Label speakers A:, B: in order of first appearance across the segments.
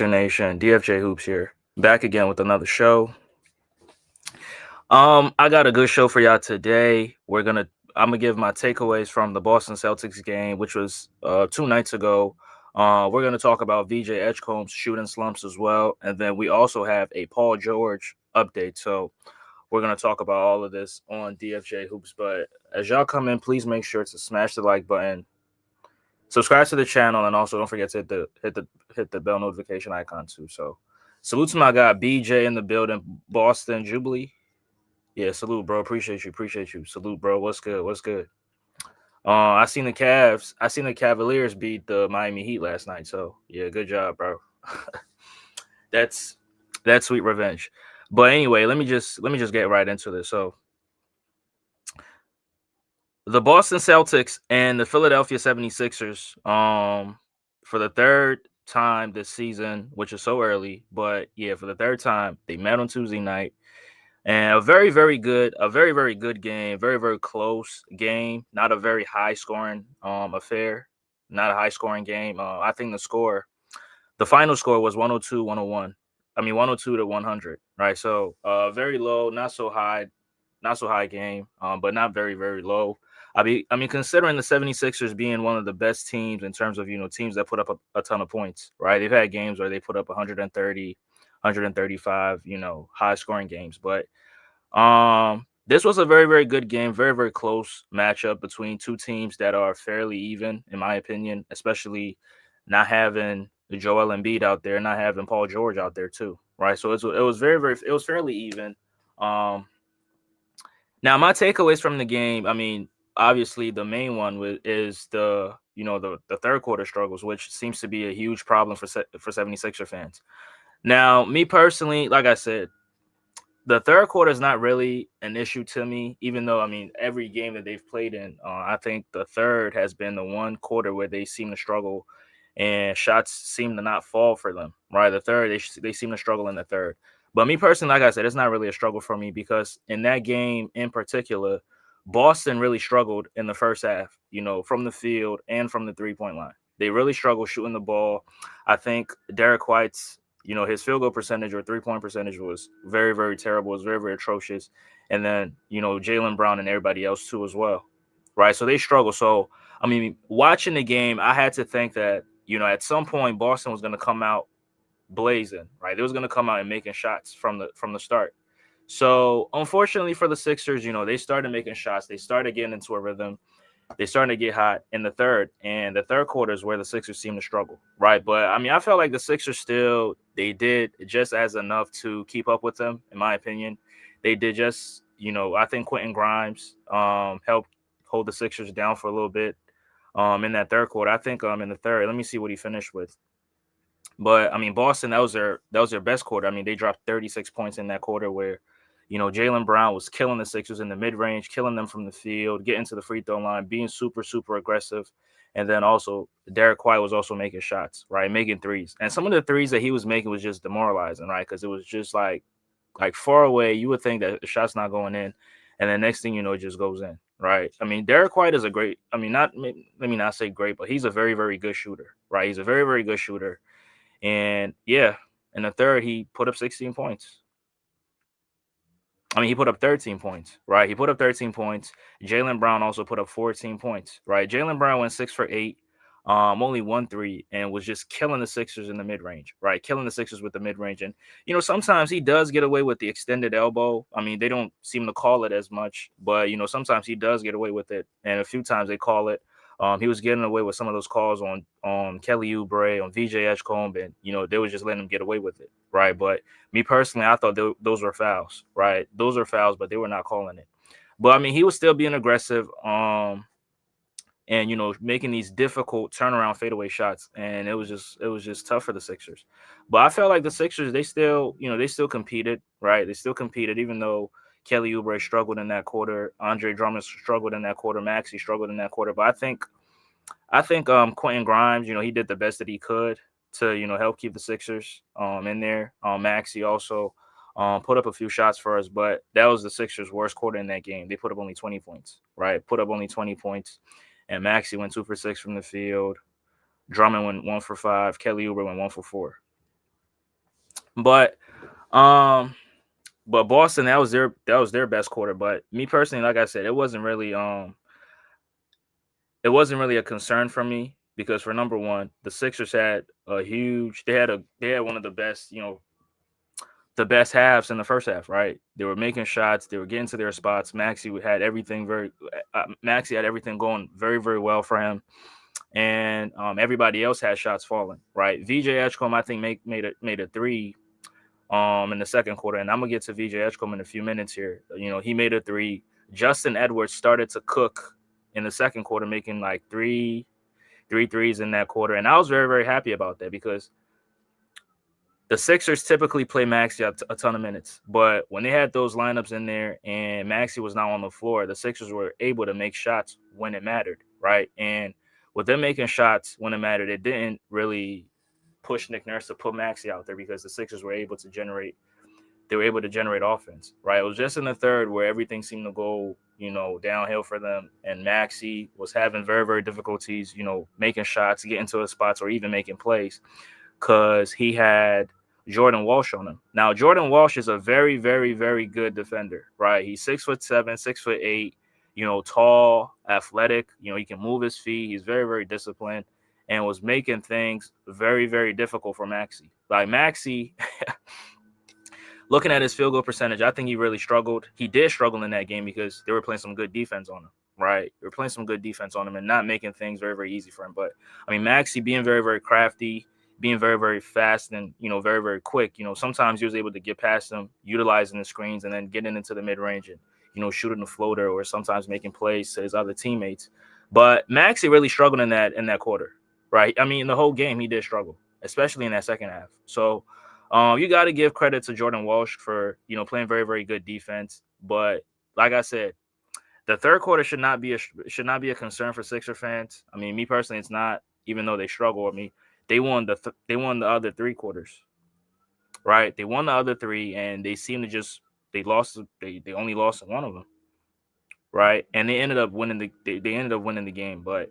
A: Nation, DFJ Hoops here, back again with another show. I got a good show for y'all today. I'm gonna give my takeaways from the Boston Celtics game, which was 2 nights ago. We're gonna talk about VJ Edgecombe's shooting slumps as well, and then we also have a Paul George update. So we're gonna talk about all of this on DFJ Hoops. But as y'all come in, please make sure to smash the like button, subscribe to the channel, and also don't forget to hit the bell notification icon too. So salute to my guy BJ in the building, Boston Jubilee. Yeah, salute, bro. Appreciate you. Appreciate you. Salute, bro. What's good? What's good? I seen the Cavaliers beat the Miami Heat last night. So yeah, good job, bro. that's that's sweet revenge. But anyway, let me just get right into this. So the Boston Celtics and the Philadelphia 76ers, for the third time this season, which is so early, but yeah, for the third time, they met on Tuesday night. And a very very good game, very very close game, not a very high scoring affair, not a high scoring game. I think the final score was 102-101. I mean 102 to 100, right? So very low, not so high game, but not very very low. I mean considering the 76ers being one of the best teams in terms of teams that put up a ton of points, right? They've had games where they put up 130, 135, high scoring games, but this was a very, very good game, very, very close matchup between two teams that are fairly even, in my opinion, especially not having Joel Embiid out there, not having Paul George out there too, right? So it was fairly even. Um, Now my takeaways from the game, I mean, obviously the main one is the third quarter struggles, which seems to be a huge problem for 76er fans. Now, me personally, like I said, the third quarter is not really an issue to me, even though I mean every game that they've played in, I think the third has been the one quarter where they seem to struggle, and shots seem to not fall for them. Right, the third they seem to struggle in the third. But me personally, like I said, it's not really a struggle for me because in that game in particular, Boston really struggled in the first half. From the field and from the 3 point line, they really struggled shooting the ball. I think Derek White's his field goal percentage or 3 point percentage was very, very terrible. It was very, very atrocious. And then, Jalen Brown and everybody else too as well. Right. So they struggle. So, I mean, watching the game, I had to think that, at some point Boston was going to come out blazing, right? They was going to come out and making shots from the start. So, unfortunately for the Sixers, they started making shots. They started getting into a rhythm. They starting to get hot in the third, and the third quarter is where the Sixers seem to struggle, right? But I mean, I felt like the Sixers still they did just as enough to keep up with them, in my opinion. They did just, I think Quentin Grimes helped hold the Sixers down for a little bit in that third quarter. I think in the third, let me see what he finished with. But I mean, Boston, that was their best quarter. I mean, they dropped 36 points in that quarter where, Jalen Brown was killing the Sixers in the mid range, killing them from the field, getting to the free throw line, being super, super aggressive. And then also Derek White was also making shots, right? Making threes. And some of the threes that he was making was just demoralizing, right? Because it was just like far away. You would think that the shot's not going in. And then next thing you know, it just goes in, right? I mean, Derek White is a great, I mean, not let me not say great, but he's a very, very good shooter, right? He's a very, very good shooter. And yeah, in the third, he put up 16 points. I mean, he put up 13 points, right? He put up 13 points. Jalen Brown also put up 14 points, right? Jalen Brown went 6 for 8, only 1 3, and was just killing the Sixers in the mid range, right? Killing the Sixers with the mid range. And, sometimes he does get away with the extended elbow. I mean, they don't seem to call it as much, but, sometimes he does get away with it. And a few times they call it. He was getting away with some of those calls on Kelly Oubre, on VJ Edgecombe, and they was just letting him get away with it, right? But me personally, I thought those were fouls, right? Those are fouls, but they were not calling it. But I mean, he was still being aggressive, and making these difficult turnaround fadeaway shots, and it was just tough for the Sixers. But I felt like the Sixers, they still competed, right? They still competed, even though Kelly Oubre struggled in that quarter, Andre Drummond struggled in that quarter, Maxey struggled in that quarter. But I think Quentin Grimes, he did the best that he could to help keep the Sixers in there. Maxey also put up a few shots for us, but that was the Sixers' worst quarter in that game. They put up only 20 points, right? Put up only 20 points, and Maxey went 2 for 6 from the field. Drummond went 1 for 5. Kelly Oubre went 1 for 4. But um, but Boston, that was their best quarter. But me personally, like I said, it wasn't really a concern for me because for number one, the Sixers had a huge they had one of the best halves in the first half, right? They were making shots, they were getting to their spots. Maxey had everything going very, very well for him. And everybody else had shots falling, right? VJ Edgecombe, I think, made a three in the second quarter. And I'm gonna get to VJ Edgecombe in a few minutes here. He made a three. Justin Edwards started to cook in the second quarter, making like three threes in that quarter. And I was very, very happy about that because the Sixers typically play Maxey a ton of minutes, but when they had those lineups in there and Maxey was not on the floor, the Sixers were able to make shots when it mattered, right? And with them making shots when it mattered, it didn't really push Nick Nurse to put Maxey out there because the Sixers were able to generate offense, right? It was just in the third where everything seemed to go, downhill for them, and Maxey was having very, very difficulties, making shots, getting to his spots, or even making plays because he had Jordan Walsh on him. Now, Jordan Walsh is a very, very, very good defender, right? He's 6'7", 6'8", tall, athletic. He can move his feet. He's very, very disciplined and was making things very, very difficult for Maxey. Like Maxey, looking at his field goal percentage, I think he really struggled. He did struggle in that game because they were playing some good defense on him, right? They were playing some good defense on him and not making things very, very easy for him. But, Maxey being very, very crafty, being very, very fast and, very, very quick, sometimes he was able to get past them, utilizing the screens and then getting into the mid-range and, shooting the floater or sometimes making plays to his other teammates. But Maxey really struggled in that quarter, right? In the whole game, he did struggle, especially in that second half. So, you got to give credit to Jordan Walsh for playing very, very good defense. But like I said, the third quarter should not be a concern for Sixer fans. Me personally, it's not. Even though they struggle, they won the other three quarters, right? They won the other three, and they seem to they lost. They only lost in one of them, right? And they ended up winning the game, but.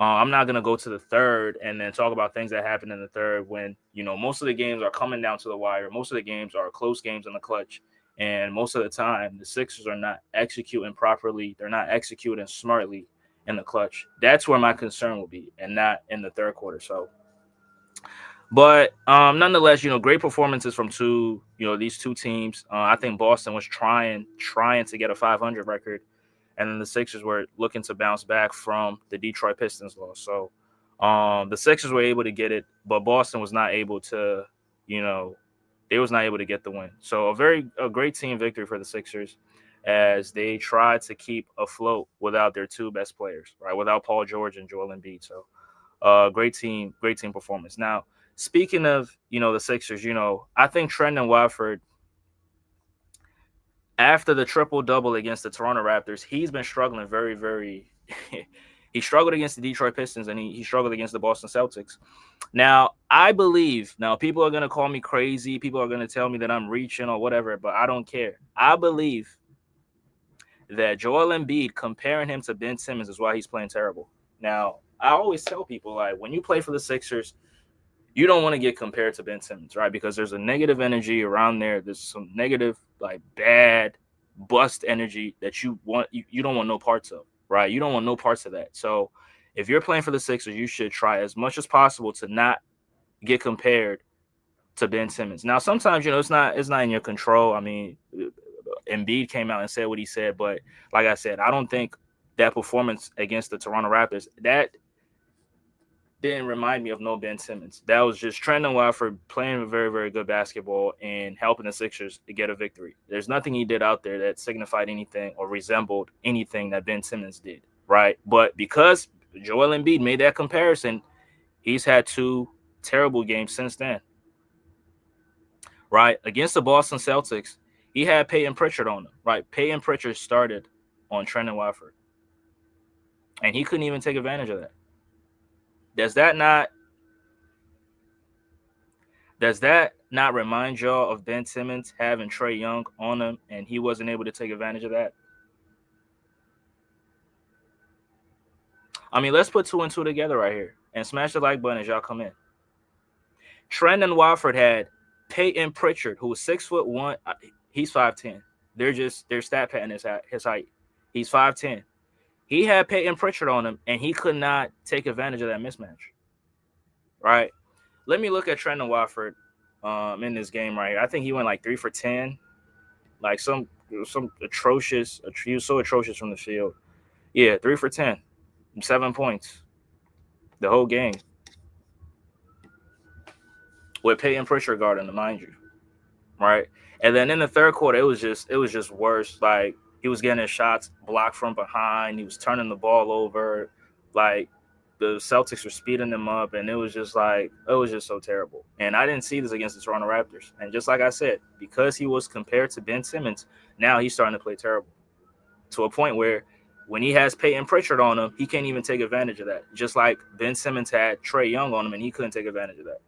A: I'm not gonna go to the third and then talk about things that happened in the third when most of the games are coming down to the wire. Most of the games are close games in the clutch, and most of the time the Sixers are not executing properly. They're not executing smartly in the clutch. That's where my concern will be, and not in the third quarter. So, but nonetheless, great performances from these two teams. I think Boston was trying to get a 500 record, and then the Sixers were looking to bounce back from the Detroit Pistons loss. So the Sixers were able to get it, but Boston was not able to, they was not able to get the win. So a great team victory for the Sixers as they tried to keep afloat without their two best players, right? Without Paul George and Joel Embiid. So great team performance. Now, speaking of, the Sixers, I think Trendon Watford, after the triple-double against the Toronto Raptors, he's been struggling very, very – he struggled against the Detroit Pistons, and he struggled against the Boston Celtics. Now, I believe – now, people are going to call me crazy. People are going to tell me that I'm reaching or whatever, but I don't care. I believe that Joel Embiid, comparing him to Ben Simmons, is why he's playing terrible. Now, I always tell people, like, when you play for the Sixers, you don't want to get compared to Ben Simmons, right? Because there's a negative energy around there. There's some negative, like bad bust energy that you don't want no parts of, right? You don't want no parts of that. So if you're playing for the Sixers, you should try as much as possible to not get compared to Ben Simmons. Now, sometimes, it's not in your control. Embiid came out and said what he said, but like I said, I don't think that performance against the Toronto Raptors, that didn't remind me of no Ben Simmons. That was just Trendon Watford playing very, very good basketball and helping the Sixers to get a victory. There's nothing he did out there that signified anything or resembled anything that Ben Simmons did, right? But because Joel Embiid made that comparison, he's had two terrible games since then, right? Against the Boston Celtics, he had Peyton Pritchard on him, right? Peyton Pritchard started on Trendon Watford, and he couldn't even take advantage of that. Does that not remind y'all of Ben Simmons having Trae Young on him and he wasn't able to take advantage of that? Let's put two and two together right here and smash the like button as y'all come in. Trendon Watford had Peyton Pritchard, who was 6'1", he's 5'10". They're stat patting his height. He's 5'10". He had Peyton Pritchard on him, and he could not take advantage of that mismatch. Right? Let me look at Trendon Watford in this game right here. I think he went like 3 for 10, like some atrocious. He was so atrocious from the field. Yeah, 3 for 10, 7 points, the whole game with Peyton Pritchard guarding him, mind you. Right? And then in the third quarter, it was just worse. Like, he was getting his shots blocked from behind. He was turning the ball over. Like, the Celtics were speeding them up, and it was just so terrible. And I didn't see this against the Toronto Raptors. And just like I said, because he was compared to Ben Simmons, now he's starting to play terrible to a point where when he has Peyton Pritchard on him, he can't even take advantage of that. Just like Ben Simmons had Trae Young on him, and he couldn't take advantage of that.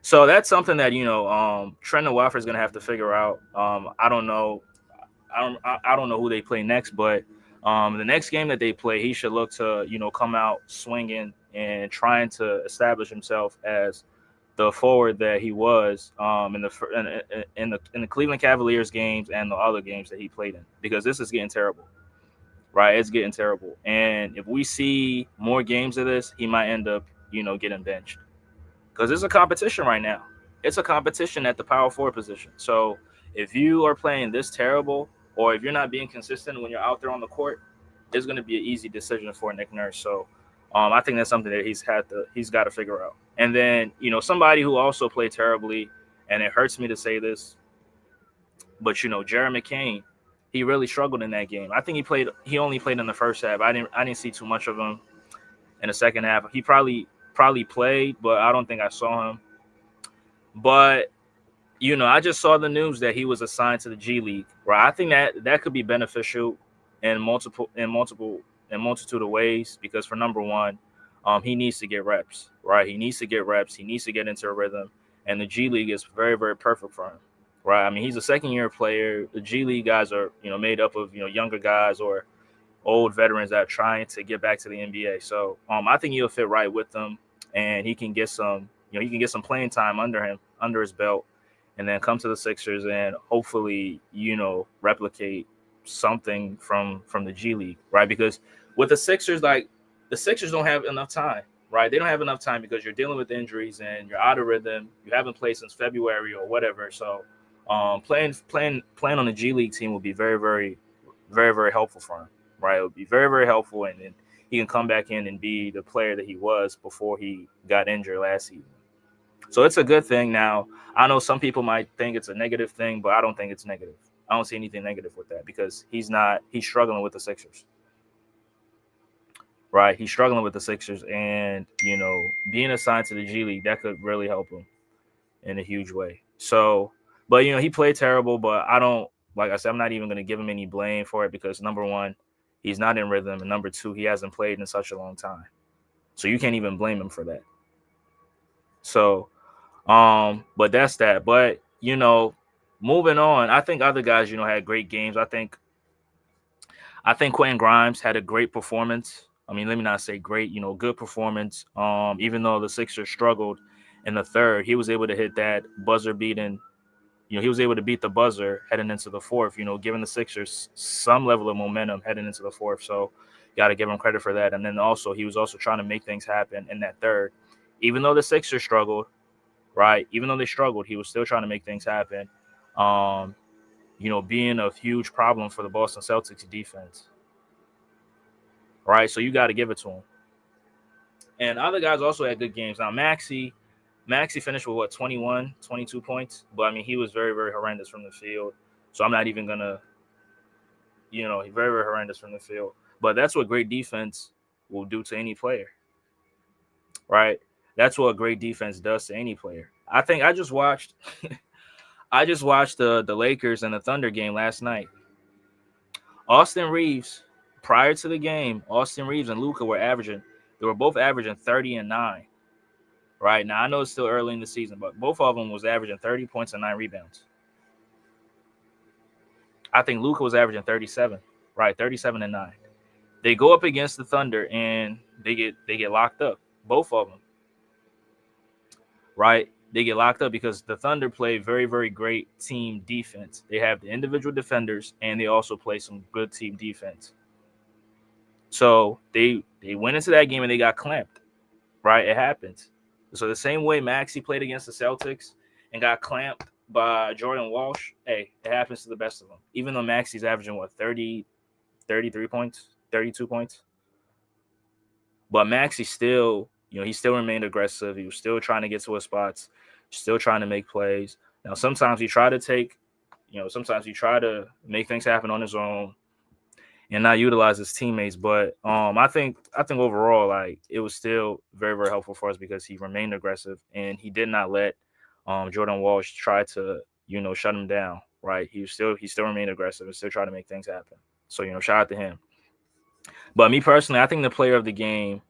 A: So that's something that, Trendon Watford is going to have to figure out. I don't know. I don't know who they play next, but the next game that they play, he should look to, come out swinging and trying to establish himself as the forward that he was in the Cleveland Cavaliers games and the other games that he played in, because this is getting terrible. Right? It's getting terrible. And if we see more games of this, he might end up, getting benched. Because it's a competition right now. It's a competition at the power forward position. So if you are playing this terrible, or if you're not being consistent when you're out there on the court, it's going to be an easy decision for Nick Nurse. So I think that's something that he's got to figure out. And then, somebody who also played terribly, and it hurts me to say this, but Jared McCain, he really struggled in that game. I think he only played in the first half. I didn't see too much of him in the second half. He probably played, but I don't think I saw him. But I just saw the news that he was assigned to the G League, right? I think that could be beneficial in multitude of ways, because for number one, he needs to get reps, right? He needs to get reps. He needs to get into a rhythm, and the G League is very, very perfect for him, right? I mean, he's a second-year player. The G League guys are, made up of, younger guys or old veterans that are trying to get back to the NBA. So I think he'll fit right with them, and he can get some playing time under his belt, and then come to the Sixers and hopefully, replicate something from the G League, right? Because with the Sixers, like, the Sixers don't have enough time, right? They don't have enough time because you're dealing with injuries and you're out of rhythm. You haven't played since February or whatever. So playing on the G League team will be very, very, very, very helpful for him, right? It would be very, very helpful, and then he can come back in and be the player that he was before he got injured last season. So it's a good thing. Now, I know some people might think it's a negative thing, but I don't think it's negative. I don't see anything negative with that, because he's struggling with the Sixers. Right? He's struggling with the Sixers, and, being assigned to the G League, that could really help him in a huge way. So, but, he played terrible, but like I said, I'm not even going to give him any blame for it, because number one, he's not in rhythm, and number two, he hasn't played in such a long time. So you can't even blame him for that. So, but that's that. But, moving on, I think other guys, had great games. I think Quentin Grimes had a great performance. I mean, let me not say great, good performance. Even though the Sixers struggled in the third, he was able to hit that buzzer beating. He was able to beat the buzzer heading into the fourth, giving the Sixers some level of momentum heading into the fourth. So got to give him credit for that. And then also, he was also trying to make things happen in that third. Even though the Sixers struggled, right? Even though they struggled, he was still trying to make things happen. Being a huge problem for the Boston Celtics defense. Right? So you got to give it to him. And other guys also had good games. Now, Maxey finished with 21, 22 points. But, I mean, he was very, very horrendous from the field. So I'm not even going to, very, very horrendous from the field. But that's what great defense will do to any player. Right? That's what great defense does to any player. I think I just watched the Lakers and the Thunder game last night. Austin Reeves, prior to the game, Austin Reeves and Luka were both averaging 30 and 9. Right? Now, I know it's still early in the season, but both of them was averaging 30 points and 9 rebounds. I think Luka was averaging 37, right? 37 and 9. They go up against the Thunder and they get locked up, both of them. Right? they get locked up because the Thunder play very, very great team defense. They have the individual defenders, and they also play some good team defense. So they went into that game and they got clamped, right? It happens. So the same way Maxey played against the Celtics and got clamped by Jordan Walsh, hey, it happens to the best of them. Even though Maxey's averaging, 33 points, 32 points. But Maxey still, he still remained aggressive. He was still trying to get to his spots, still trying to make plays. Now, sometimes he tried to make things happen on his own and not utilize his teammates. But I think overall, like, it was still very, very helpful for us because he remained aggressive and he did not let Jordan Walsh try to, shut him down. Right? He still remained aggressive and still tried to make things happen. So, shout out to him. But me personally, I think the player of the game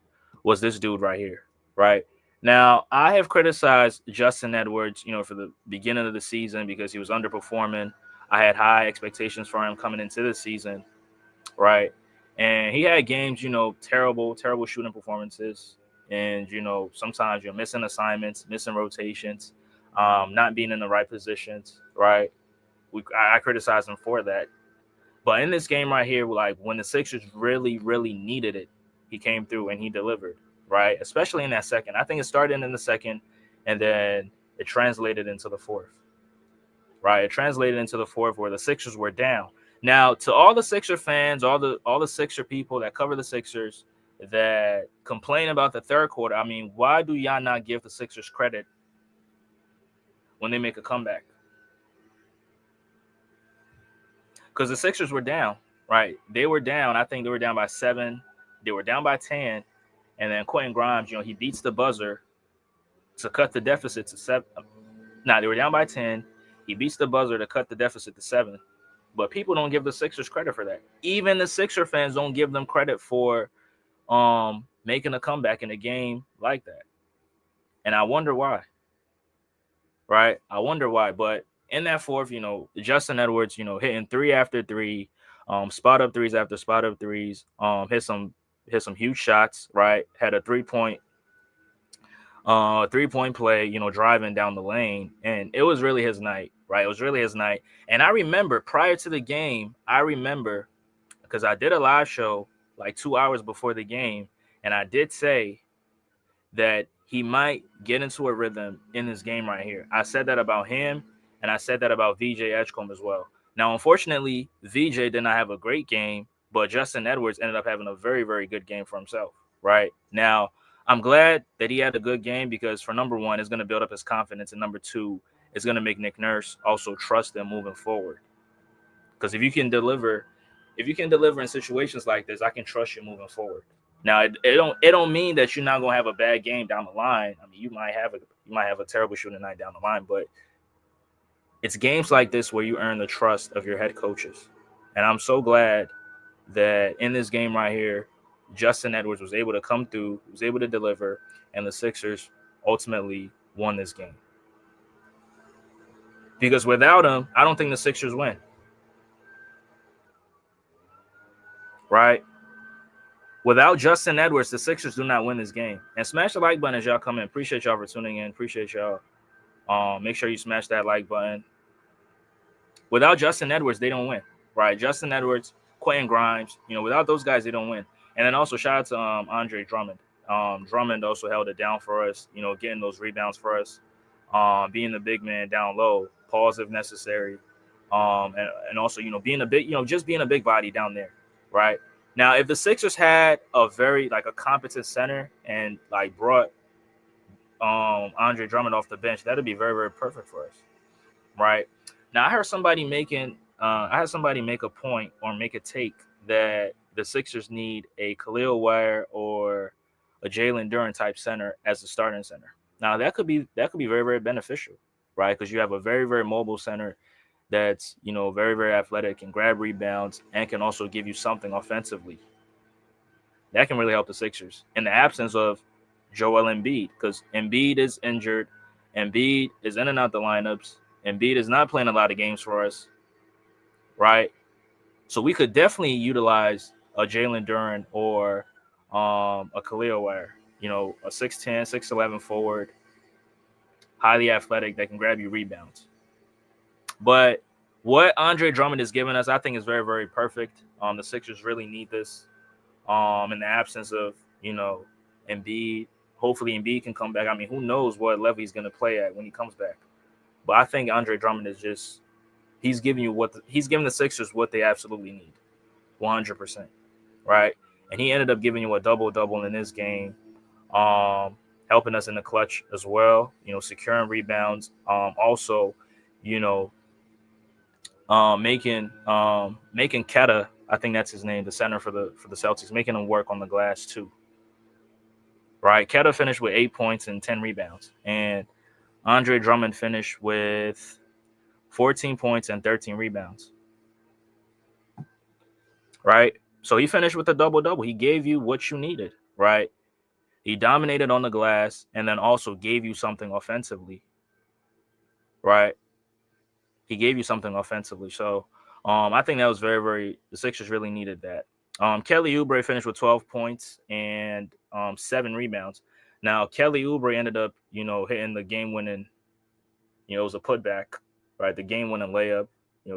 A: was this dude right here. Right? Now, I have criticized Justin Edwards, for the beginning of the season because he was underperforming. I had high expectations for him coming into the season. Right. And he had games, terrible shooting performances. And, sometimes you're missing assignments, missing rotations, not being in the right positions. Right. I criticized him for that. But in this game right here, like when the Sixers really, really needed it, he came through and he delivered. Right. Especially in that second. I think it started in the second and then it translated into the fourth. Right. It translated into the fourth where the Sixers were down. Now, to all the Sixer fans, all the Sixer people that cover the Sixers that complain about the third quarter, I mean, why do y'all not give the Sixers credit when they make a comeback? Because the Sixers were down, right? They were down. I think they were down by 7. They were down by 10. And then Quentin Grimes, he beats the buzzer to cut the deficit to 7. Now, they were down by 10. He beats the buzzer to cut the deficit to 7. But people don't give the Sixers credit for that. Even the Sixer fans don't give them credit for making a comeback in a game like that. And I wonder why. Right? I wonder why. But in that fourth, Justin Edwards, hitting 3 after 3, spot up threes after spot up threes, hit some huge shots, right? Had a three-point play, driving down the lane. And it was really his night, right? It was really his night. And I remember prior to the game, because I did a live show like 2 hours before the game, and I did say that he might get into a rhythm in this game right here. I said that about him, and I said that about VJ Edgecombe as well. Now, unfortunately, VJ did not have a great game, but Justin Edwards ended up having a very, very good game for himself, right? Now, I'm glad that he had a good game because for number one, it's going to build up his confidence, and number two, it's going to make Nick Nurse also trust them moving forward. Because if you can deliver in situations like this, I can trust you moving forward. Now, it don't mean that you're not going to have a bad game down the line. I mean, you might have a terrible shooting night down the line, but it's games like this where you earn the trust of your head coaches. And I'm so glad that in this game right here, Justin Edwards was able to come through, was able to deliver, and the Sixers ultimately won this game. Because without him, I don't think the Sixers win. Right? Without Justin Edwards, the Sixers do not win this game. And smash the like button as y'all come in. Appreciate y'all for tuning in. Appreciate y'all. Make sure you smash that like button. Without Justin Edwards, they don't win. Right? Justin Edwards, Quentin Grimes, without those guys, they don't win. And then also shout out to Andre Drummond. Drummond also held it down for us, getting those rebounds for us, being the big man down low, pause if necessary, and also, being a big, just being a big body down there, right? Now, if the Sixers had a competent center and brought Andre Drummond off the bench, that'd be very, very perfect for us, right? Now, I heard somebody make a point or make a take that the Sixers need a Khalil Ware or a Jalen Duren type center as the starting center. Now, that could be very, very beneficial, right? Because you have a very, very mobile center that's, very, very athletic, can grab rebounds, and can also give you something offensively. That can really help the Sixers in the absence of Joel Embiid, because Embiid is injured. Embiid is in and out the lineups. Embiid is not playing a lot of games for us, right? So we could definitely utilize a Jalen Duren or a Khalil Ware, a 6'10", 6'11" forward, highly athletic, that can grab you rebounds. But what Andre Drummond is giving us, I think, is very, very perfect. The Sixers really need this. In the absence of, Embiid, hopefully Embiid can come back. I mean, who knows what level he's going to play at when he comes back. But I think Andre Drummond is just he's giving the Sixers what they absolutely need, 100%, right? And he ended up giving you a double in this game, helping us in the clutch as well. Securing rebounds, also, you know, making Keta, I think that's his name, the center for the Celtics, making him work on the glass too. Right, Keta finished with 8 points and 10 rebounds, and Andre Drummond finished with 14 points and 13 rebounds. Right, so he finished with a double. He gave you what you needed. Right, he dominated on the glass and then also gave you something offensively. Right, he gave you something offensively. So I think that was very, very, the Sixers really needed that. Kelly Oubre finished with 12 points and 7 rebounds. Now, Kelly Oubre ended up, hitting the game-winning, it was a putback, right? The game-winning layup,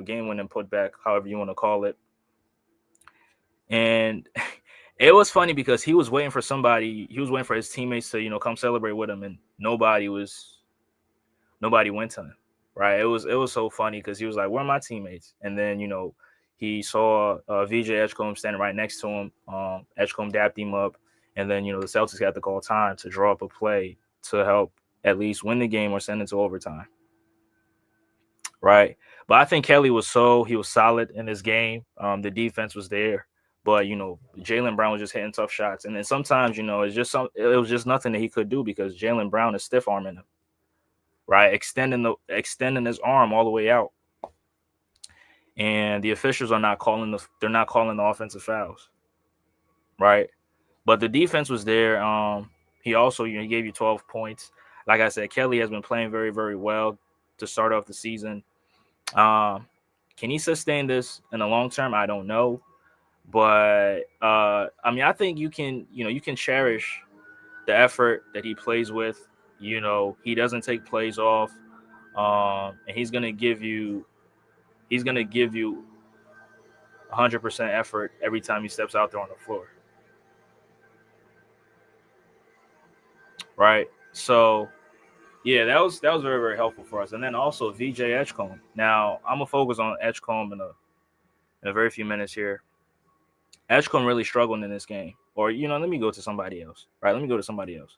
A: game-winning putback, however you want to call it. And it was funny because he was waiting for his teammates to, come celebrate with him, and nobody went to him. Right, it was so funny because he was like, "Where are my teammates?" And then he saw VJ Edgecombe standing right next to him. Edgecombe dapped him up, and then the Celtics got to call time to draw up a play to help at least win the game or send it to overtime. Right, but I think Kelly was solid in this game. The defense was there, but Jaylen Brown was just hitting tough shots, and then sometimes it was just nothing that he could do because Jaylen Brown is stiff arming him. Right, extending his arm all the way out, and the officials are not calling the offensive fouls, right? But the defense was there. He also he gave you 12 points. Like I said, Kelly has been playing very, very well to start off the season. Can he sustain this in the long term? I don't know, but I mean, I think you can cherish the effort that he plays with. He doesn't take plays off. And he's gonna give you 100% effort every time he steps out there on the floor. Right. So yeah, that was very, very helpful for us. And then also VJ Edgecombe. Now I'm gonna focus on Edgecombe in a very few minutes here. Edgecombe really struggled in this game. Or let me go to somebody else. Right, let me go to somebody else.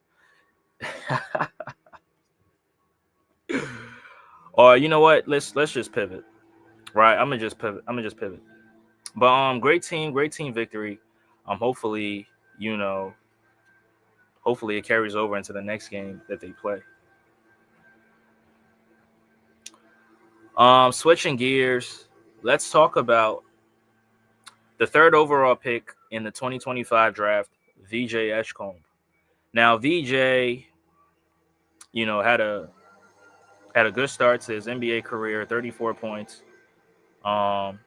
A: Or you know what? Let's just pivot. Right, I'm gonna just pivot. But great team victory. Hopefully it carries over into the next game that they play. Switching gears, let's talk about the third overall pick in the 2025 draft, VJ Edgecombe. Now, VJ, had a good start to his NBA career, 34 points, and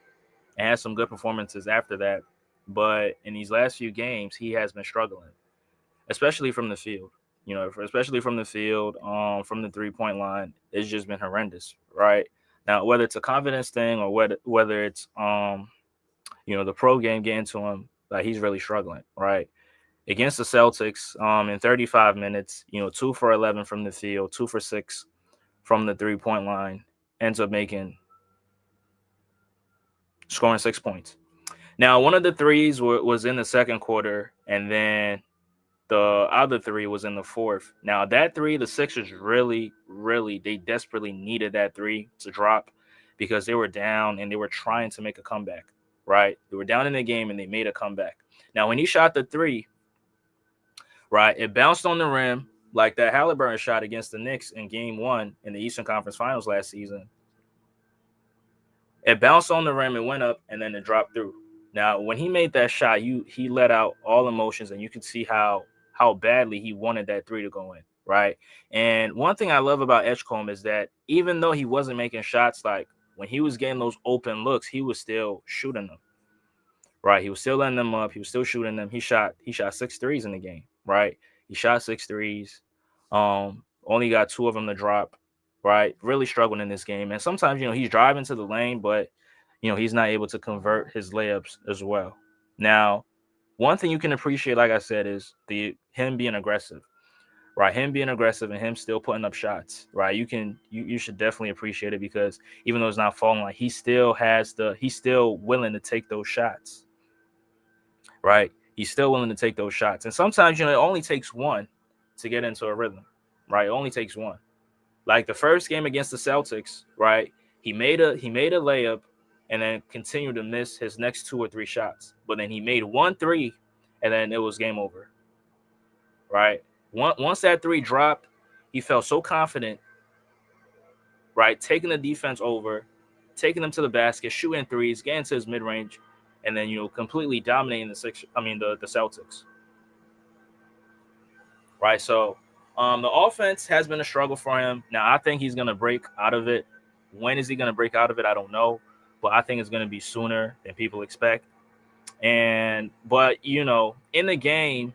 A: had some good performances after that. But in these last few games, he has been struggling, especially from the field. Especially from the field, from the 3-point line, it's just been horrendous, right? Now, whether it's a confidence thing or whether it's the pro game getting to him, like he's really struggling, right? Against the Celtics, in 35 minutes, 2 for 11 from the field, 2 for 6 from the 3-point line, ends up scoring 6 points. Now, one of the threes was in the second quarter, and then the other 3 was in the fourth. Now, that 3, the Sixers really, really, they desperately needed that 3 to drop because they were down and they were trying to make a comeback, right? They were down in the game and they made a comeback. Now, when he shot the 3, right, it bounced on the rim like that Halliburton shot against the Knicks in Game 1 in the Eastern Conference Finals last season. It bounced on the rim, it went up, and then it dropped through. Now, when he made that shot, he let out all emotions, and you could see how badly he wanted that 3 to go in, right? And one thing I love about Edgecombe is that even though he wasn't making shots, like when he was getting those open looks, he was still shooting them, right? He was still letting them up. He was still shooting them. He shot 6 threes in the game, right? He shot 6 threes. Only got 2 of them to drop, right? Really struggling in this game. And sometimes, he's driving to the lane, but, he's not able to convert his layups as well. Now, one thing you can appreciate, like I said, is him being aggressive, right? Him being aggressive and him still putting up shots, right? You should definitely appreciate it because even though it's not falling, like he's still willing to take those shots, right? He's still willing to take those shots. And sometimes, it only takes one to get into a rhythm, right? It only takes one. Like the first game against the Celtics, right? He made a layup and then continued to miss his next 2 or 3 shots. But then he made 1 3 and then it was game over, right? Once that 3 dropped, he felt so confident, right? Taking the defense over, taking them to the basket, shooting threes, getting to his mid-range, and then, completely dominating the Celtics. Right. So the offense has been a struggle for him. Now I think he's gonna break out of it. When is he gonna break out of it? I don't know. But I think it's gonna be sooner than people expect. But in the game,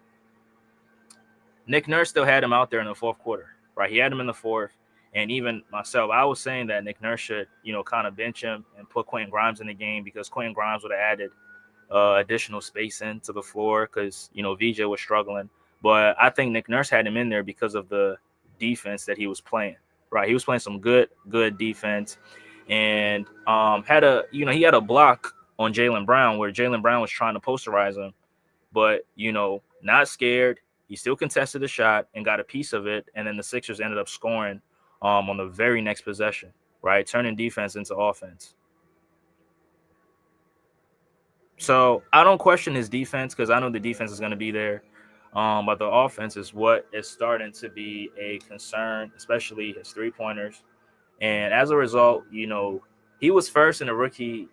A: Nick Nurse still had him out there in the fourth quarter. Right. He had him in the fourth. And even myself, I was saying that Nick Nurse should, kind of bench him and put Quentin Grimes in the game because Quentin Grimes would have added additional space into the floor because, VJ was struggling. But I think Nick Nurse had him in there because of the defense that he was playing. Right. He was playing some good defense and he had a block on Jaylen Brown where Jaylen Brown was trying to posterize him, but, not scared. He still contested the shot and got a piece of it. And then the Sixers ended up scoring on the very next possession, right? Turning defense into offense. So I don't question his defense because I know the defense is going to be there. But the offense is what is starting to be a concern, especially his 3-pointers. And as a result, he was first in the rookie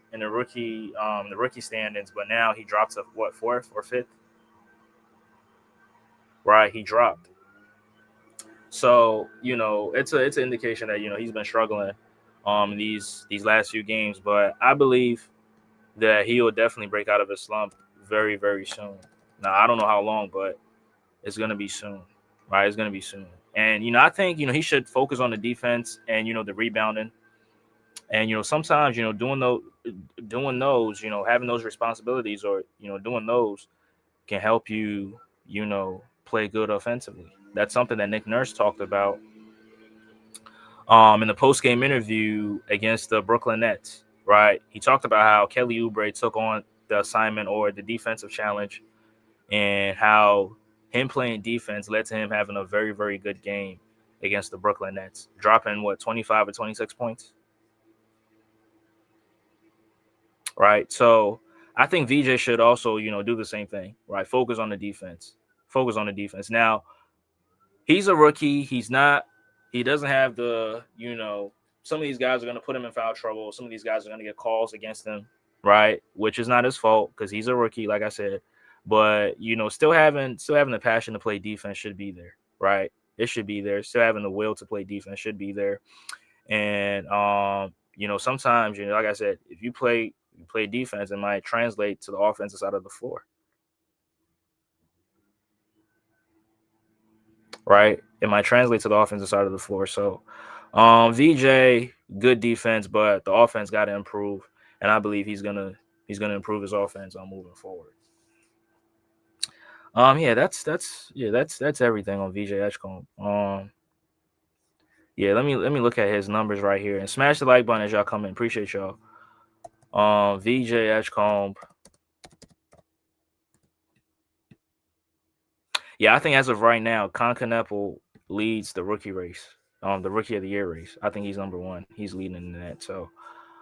A: standings, but now he dropped to what, 4th or 5th? Right, he dropped. So it's an indication that he's been struggling these last few games, but I believe that he will definitely break out of his slump very, very soon. Now I don't know how long, but it's gonna be soon, right? It's gonna be soon. And I think he should focus on the defense and the rebounding, and sometimes doing those having those responsibilities or doing those can help you play good offensively. That's something that Nick Nurse talked about in the post-game interview against the Brooklyn Nets, right? He talked about how Kelly Oubre took on the assignment or the defensive challenge and how him playing defense led to him having a very, very good game against the Brooklyn Nets, dropping 25 or 26 points, right? So I think VJ should also, do the same thing, right? Focus on the defense. Focus on the defense. Now, he's a rookie. He doesn't have some of these guys are going to put him in foul trouble. Some of these guys are going to get calls against him, right? Which is not his fault because he's a rookie, like I said. But, still having the passion to play defense should be there, right? It should be there. Still having the will to play defense should be there. And, sometimes, like I said, if you play defense, it might translate to the offensive side of the floor. Right? It might translate to the offensive side of the floor. So, VJ, good defense, but the offense got to improve, and I believe he's gonna improve his offense on moving forward. Yeah, that's everything on VJ Edgecombe. Yeah, let me look at his numbers right here and smash the like button as y'all come in. Appreciate y'all. VJ Edgecombe. Yeah, I think as of right now, Concaneppel leads the rookie race, the rookie of the year race. I think he's number 1. He's leading in that. So,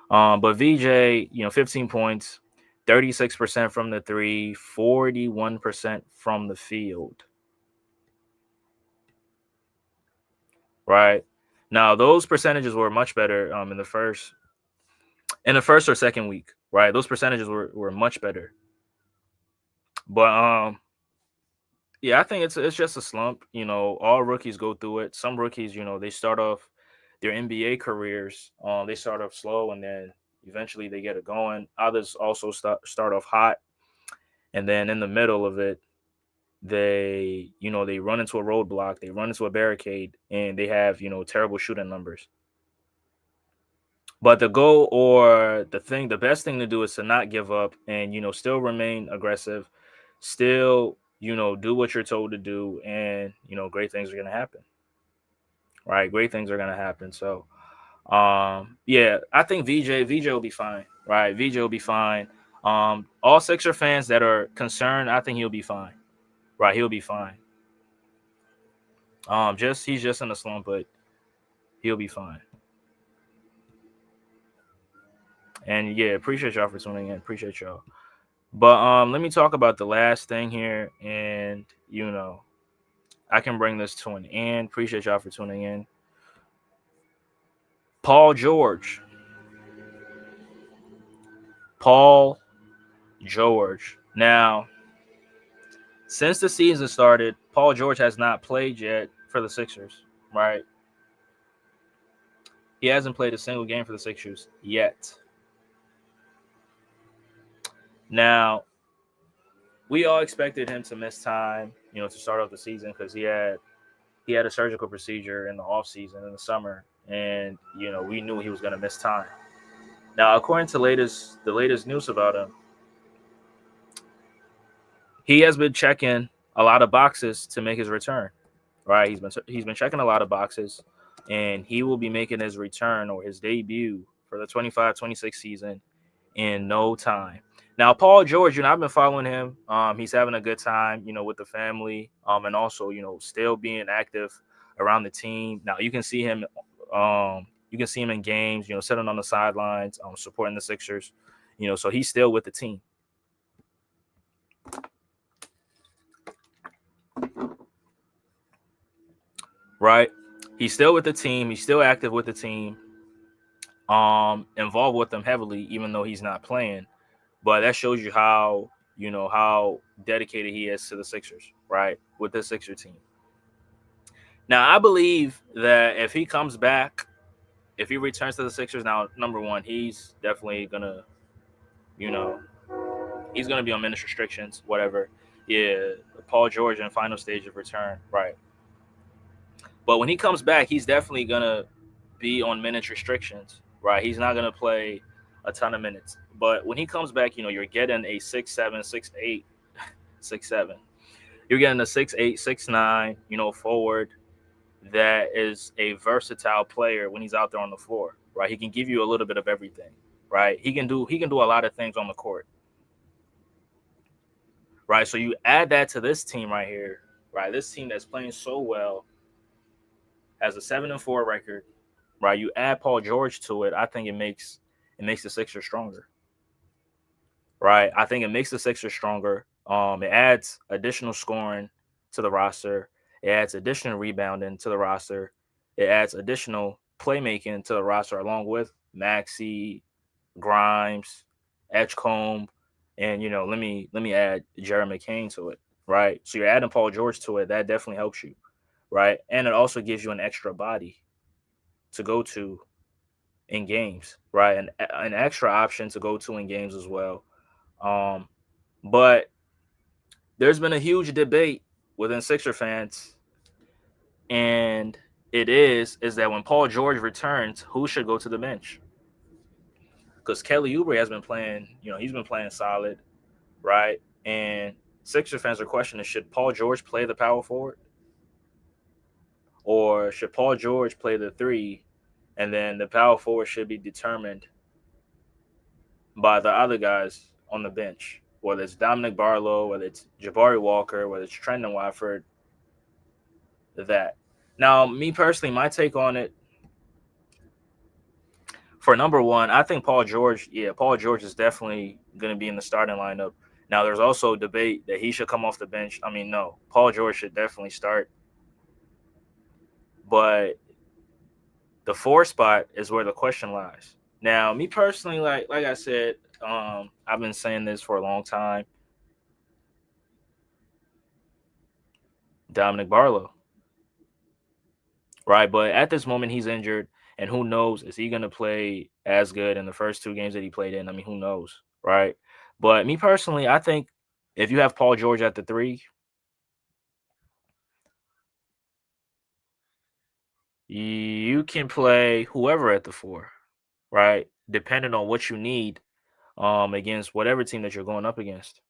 A: but VJ, 15 points, 36% from the 3, 41% from the field. Right now, those percentages were much better in the first or second week. Right, those percentages were much better. But yeah, I think it's just a slump. All rookies go through it. Some rookies, they start off their NBA careers. They start off slow and then eventually they get it going. Others also start off hot, and then in the middle of it, they run into a roadblock, they run into a barricade, and they have terrible shooting numbers. But the goal or the best thing to do is to not give up and still remain aggressive, still do what you're told to do, and great things are gonna happen. Right, great things are gonna happen. So, yeah, I think VJ will be fine. Right, VJ will be fine. All Sixer fans that are concerned, I think he'll be fine. Right, he'll be fine. Just he's just in a slump, but he'll be fine. And yeah, appreciate y'all for tuning in. Appreciate y'all. But let me talk about the last thing here, and I can bring this to an end. Appreciate y'all for tuning in. Paul George. Paul George. Now, since the season started, Paul George has not played yet for the Sixers, right? He hasn't played a single game for the Sixers yet. Now, we all expected him to miss time, to start off the season because he had a surgical procedure in the offseason in the summer, and we knew he was going to miss time. Now, according to the latest news about him, he has been checking a lot of boxes to make his return. Right, he's been checking a lot of boxes, and he will be making his return or his debut for the 25-26 season in no time. Now, Paul George, I've been following him. He's having a good time, with the family, and also, still being active around the team. Now, you can see him in games, sitting on the sidelines, supporting the Sixers, so he's still with the team. Right, he's still with the team. He's still active with the team. Involved with them heavily, even though he's not playing. But that shows you how how dedicated he is to the Sixers, right? With the Sixer team. Now, I believe that if he comes back, if he returns to the Sixers, now number one, he's definitely gonna, he's gonna be on minutes restrictions, whatever. Yeah, Paul George in final stage of return, right? But when he comes back, he's definitely gonna be on minutes restrictions, right? He's not gonna play a ton of minutes. But when he comes back, you're getting a 6'7", 6'8", 6'7". You're getting a 6'8", 6'9", forward that is a versatile player when he's out there on the floor, right? He can give you a little bit of everything, right? He can do a lot of things on the court, right? So you add that to this team right here, right? This team that's playing so well has a 7-4 record, right? You add Paul George to it, I think it makes the Sixers stronger, right? I think it makes the Sixers stronger. It adds additional scoring to the roster. It adds additional rebounding to the roster. It adds additional playmaking to the roster, along with Maxey, Grimes, Edgecombe, and let me add Jared McCain to it, right? So you're adding Paul George to it. That definitely helps you, right? And it also gives you an extra body to go to in games, right? An extra option to go to in games as well. But there's been a huge debate within Sixer fans, and it is that when Paul George returns, who should go to the bench? Because Kelly Oubre has been playing, he's been playing solid, right? And Sixer fans are questioning, should Paul George play the power forward? Or should Paul George play the three, and then the power forward should be determined by the other guys on the bench, whether it's Dominic Barlow, whether it's Jabari Walker, whether it's Trendon Watford, that. Now, me personally, my take on it, for number one, I think Paul George is definitely going to be in the starting lineup. Now, there's also debate that he should come off the bench. I mean, no, Paul George should definitely start. But the 4 spot is where the question lies. Now, me personally, like I said, I've been saying this for a long time. Dominic Barlow, right? But at this moment, he's injured, and who knows, is he going to play as good in the first 2 games that he played in? I mean, who knows, right? But me personally, I think if you have Paul George at the 3, You can play whoever at the 4, right? Depending on what you need against whatever team that you're going up against,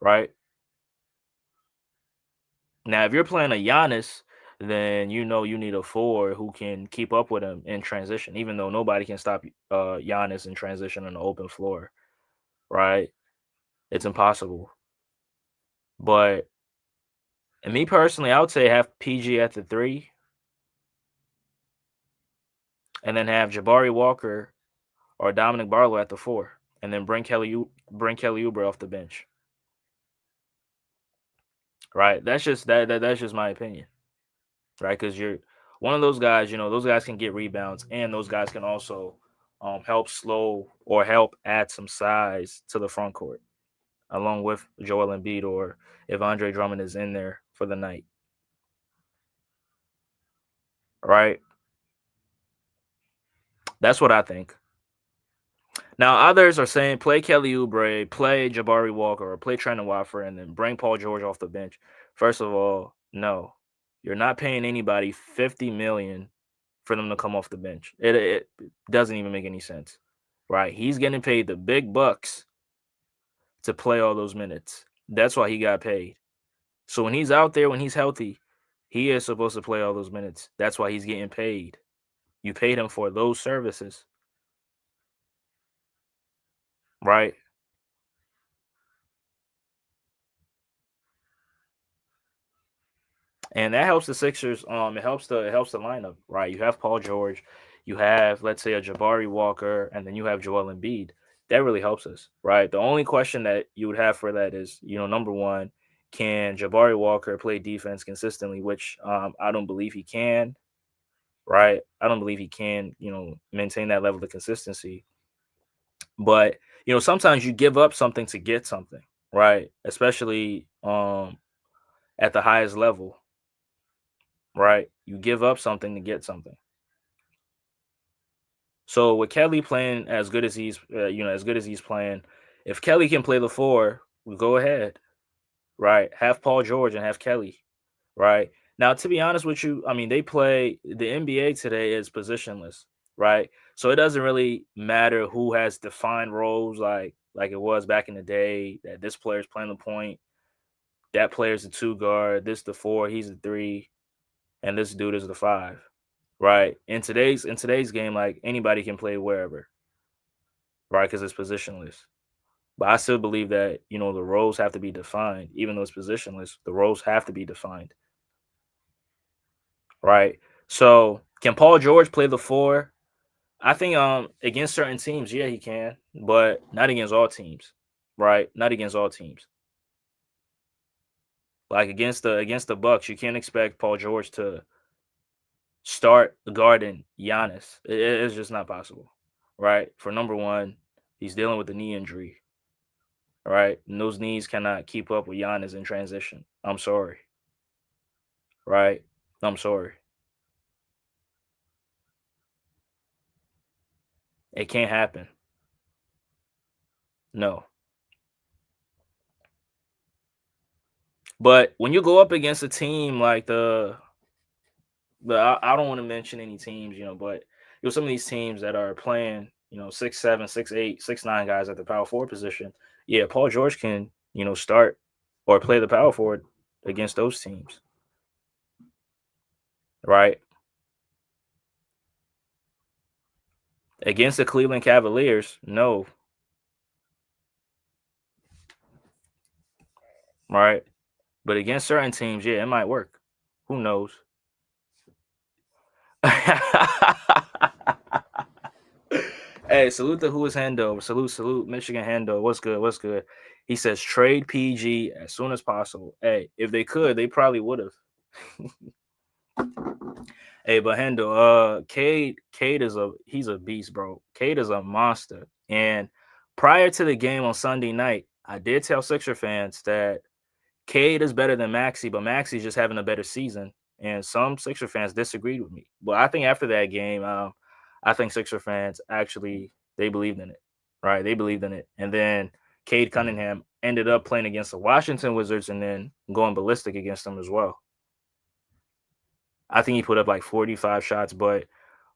A: right? Now, if you're playing a Giannis, then you know you need a 4 who can keep up with him in transition, even though nobody can stop Giannis in transition on the open floor, right? It's impossible. But and me personally, I would say have PG at the 3 and then have Jabari Walker or Dominic Barlow at the 4 and then bring Kelly Oubre off the bench. Right? That's just that's just my opinion. Right? Cuz you're one of those guys, those guys can get rebounds and those guys can also help slow or help add some size to the front court along with Joel Embiid or if Andre Drummond is in there for the night. Right? That's what I think. Now others are saying play Kelly Oubre, play Jabari Walker, or play Trendon Watford, and then bring Paul George off the bench. First of all, no, you're not paying anybody $50 million for them to come off the bench. It doesn't even make any sense, right? He's getting paid the big bucks to play all those minutes. That's why he got paid. So when he's out there, when he's healthy, he is supposed to play all those minutes. That's why he's getting paid. You paid him for those services, right? And that helps the Sixers. It helps the lineup, right? You have Paul George, you have let's say a Jabari Walker, and then you have Joel Embiid. That really helps us, right? The only question that you would have for that is, number one, can Jabari Walker play defense consistently? Which I don't believe he can, right? I don't believe he can, maintain that level of consistency. But sometimes you give up something to get something, right? Especially at the highest level, right? You give up something to get something. So with Kelly playing as good as he's playing, if Kelly can play the 4, we go ahead, right? Have Paul George and have Kelly, right? Now, to be honest with you, I mean they play the NBA today is positionless, right? So it doesn't really matter who has defined roles like it was back in the day that this player's playing the point, that player's the 2 guard, this the 4, he's the 3, and this dude is the 5. Right. In today's game, like anybody can play wherever, right? Because it's positionless. But I still believe that, the roles have to be defined. Even though it's positionless, the roles have to be defined. Right. So can Paul George play the 4? I think against certain teams, yeah, he can, but not against all teams. Right? Not against all teams. Like against the Bucks, you can't expect Paul George to start guarding Giannis. It's just not possible. Right? For number one, he's dealing with a knee injury. Right? And those knees cannot keep up with Giannis in transition. I'm sorry. Right? I'm sorry. It can't happen. No. But when you go up against a team like I don't want to mention any teams, but some of these teams that are playing, 6'7", 6'8", 6'9" guys at the power forward position. Yeah, Paul George can, start or play the power forward against those teams. Right? Against the Cleveland Cavaliers, no. Right? But against certain teams, yeah, it might work. Who knows? Hey, salute to who is Hendo. Salute, Michigan Hendo. What's good? What's good? He says trade PG as soon as possible. Hey, if they could, they probably would have. Hey, but Hendo, Cade he's a beast, bro. Cade is a monster. And prior to the game on Sunday night, I did tell Sixer fans that Cade is better than Maxey, but Maxey's just having a better season. And some Sixer fans disagreed with me. But I think after that game, I think Sixer fans actually they believed in it, right? They believed in it. And then Cade Cunningham ended up playing against the Washington Wizards and then going ballistic against them as well. I think he put up like 45 shots, but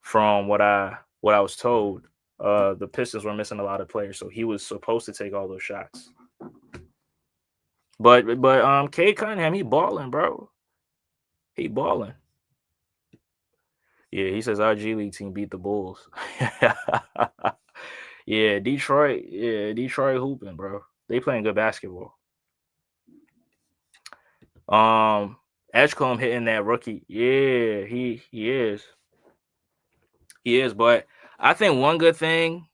A: from what I was told, the Pistons were missing a lot of players, so he was supposed to take all those shots. But Cade Cunningham, he balling, bro. He balling. Yeah, he says our G League team beat the Bulls. Yeah, Detroit. Yeah, Detroit hooping, bro. They playing good basketball. Edgecombe hitting that rookie. Yeah, he is. He is, but I think one good thing,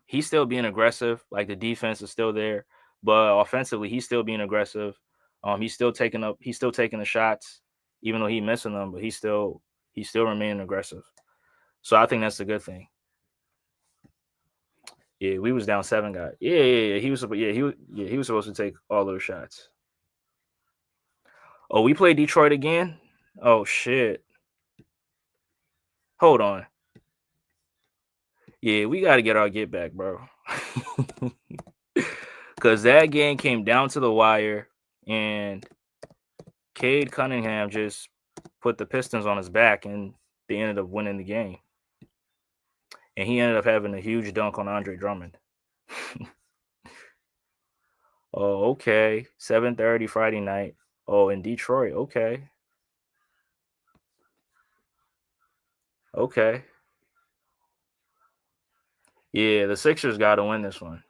A: he's still being aggressive. Like the defense is still there, but offensively, he's still being aggressive. He's still taking the shots, even though he's missing them, but he's still remaining aggressive. So I think that's a good thing. Yeah, we was down 7 guys. Yeah. He was supposed to take all those shots. Oh, we played Detroit again? Oh shit. Hold on. Yeah, we gotta get our get back, bro. Cause that game came down to the wire and Cade Cunningham just put the Pistons on his back and they ended up winning the game. And he ended up having a huge dunk on Andre Drummond. Oh, okay. 7:30 Friday night. Oh, in Detroit. Okay. Okay. Yeah, the Sixers got to win this one.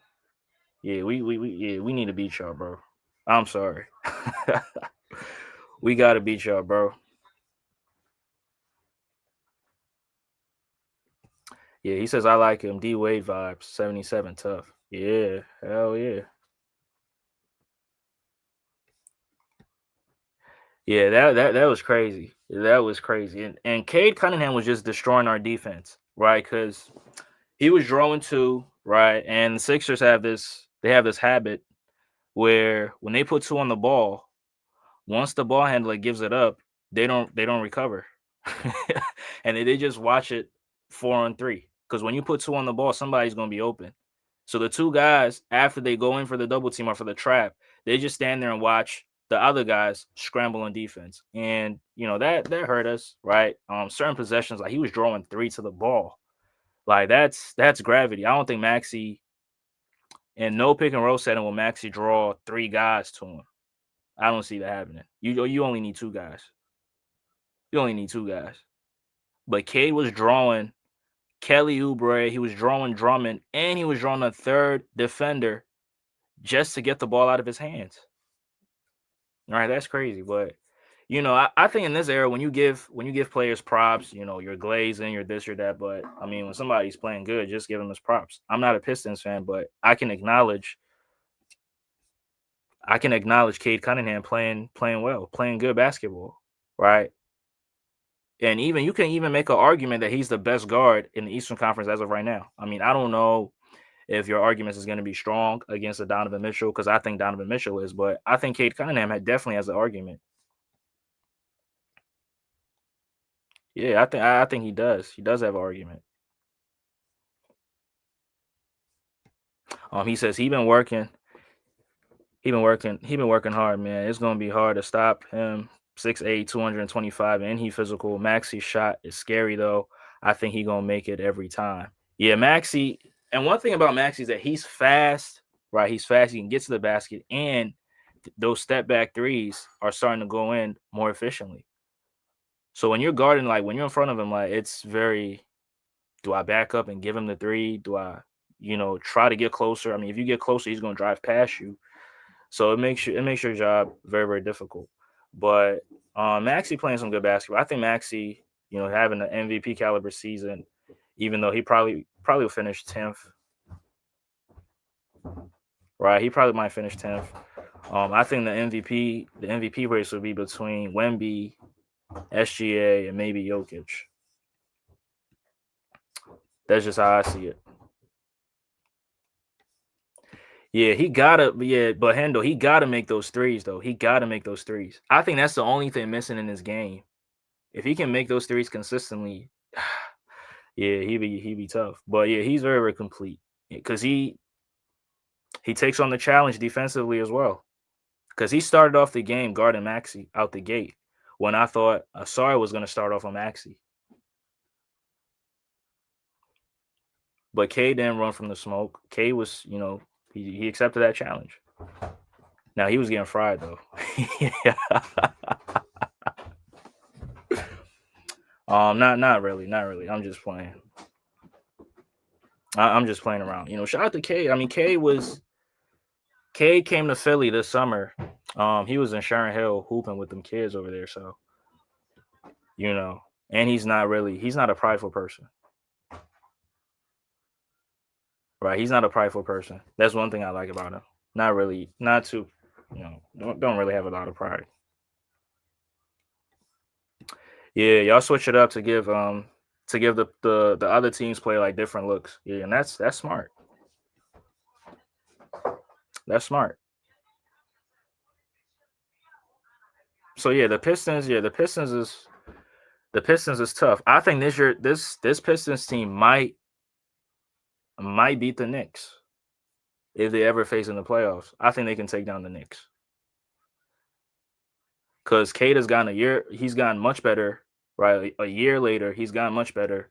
A: Yeah, we need to beat y'all, bro. I'm sorry. We got to beat y'all, bro. Yeah, he says I like him. D Wade vibes. 77 tough. Yeah, hell yeah. Yeah, that was crazy. That was crazy. And Cade Cunningham was just destroying our defense, right? Because he was drawing two, right? And the Sixers have this habit where when they put two on the ball, once the ball handler gives it up, they don't recover. And they just watch it 4-on-3. Because when you put two on the ball, somebody's gonna be open. So the two guys, after they go in for the double team or for the trap, they just stand there and watch the other guys scramble on defense. And that hurt us, right? Certain possessions, like he was drawing three to the ball. Like that's gravity. I don't think Maxey in no pick and roll setting will Maxey draw three guys to him. I don't see that happening. You only need two guys. You only need two guys. But Cade was drawing Kelly Oubre, he was drawing Drummond, and he was drawing a third defender just to get the ball out of his hands. All right, that's crazy. But I think in this era, when you give players props, you're glazing, you're this, you're that. But I mean, when somebody's playing good, just give them his props. I'm not a Pistons fan, but I can acknowledge Cade Cunningham playing well, playing good basketball, right? And even you can even make an argument that he's the best guard in the Eastern Conference as of right now. I mean, I don't know if your arguments is going to be strong against a Donovan Mitchell, because I think Donovan Mitchell is, but I think Cade Cunningham definitely has an argument. Yeah, I think he does. He does have an argument. He says he been working hard, man. It's gonna be hard to stop him. 6'8", 225, and he physical. Maxey's shot is scary though. I think he gonna make it every time. Yeah, Maxey. And one thing about Maxey is that he's fast, right? He's fast. He can get to the basket, and those step back threes are starting to go in more efficiently. So when you're guarding, like when you're in front of him, like it's very. Do I back up and give him the three? Do I, try to get closer? I mean, if you get closer, he's gonna drive past you. So it makes your job very, very difficult. But Maxey playing some good basketball. I think Maxey, having an MVP caliber season, even though he probably will finish 10th. Right. He probably might finish 10th. I think the MVP race will be between Wemby, SGA, and maybe Jokic. That's just how I see it. Yeah, but Hendo, he gotta make those threes though. He gotta make those threes. I think that's the only thing missing in this game. If he can make those threes consistently, yeah, he'd be tough. But yeah, he's very, very complete because he takes on the challenge defensively as well. Because he started off the game guarding Maxey out the gate, when I thought Asari was going to start off on Maxey. But K didn't run from the smoke. K was, he accepted that challenge. Now he was getting fried though. Not really. I'm just playing. I'm just playing around. Shout out to K. I mean, K came to Philly this summer. He was in Sharon Hill hooping with them kids over there. So, and he's not a prideful person. Right. He's not a prideful person. That's one thing I like about him. Not really, not too, don't really have a lot of pride. Yeah, y'all switch it up to give the other teams play like different looks. Yeah, and that's smart. That's smart. So yeah, the Pistons is tough. I think this year this Pistons team might beat the Knicks if they ever face in the playoffs. I think they can take down the Knicks. Because Cade has gotten he's gotten much better, right? A year later, he's gotten much better,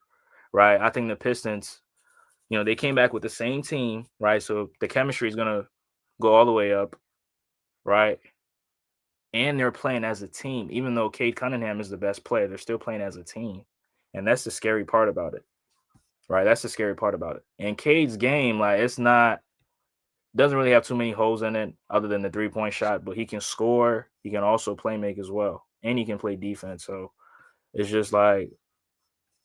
A: right? I think the Pistons, they came back with the same team, right? So the chemistry is gonna go all the way up, right? And they're playing as a team, even though Cade Cunningham is the best player, they're still playing as a team, and that's the scary part about it, right? That's the scary part about it. And Cade's game, like doesn't really have too many holes in it other than the 3-point shot, but he can score. He can also play make as well, and he can play defense. So it's just like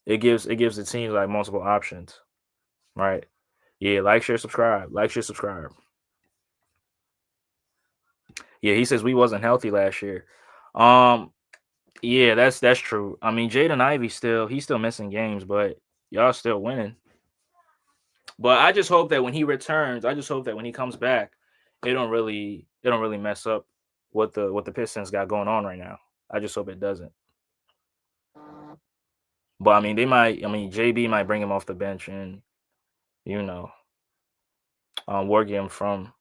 A: it gives the team like multiple options, right? Yeah, like, share, subscribe. Like, share, subscribe. Yeah, he says we wasn't healthy last year. Yeah, that's true. I mean, Jaden Ivey he's still missing games, but y'all still winning. But I just hope that when he returns, I just hope that when he comes back, it don't really mess up what the Pistons got going on right now. I just hope it doesn't. But I mean, JB might bring him off the bench and work him from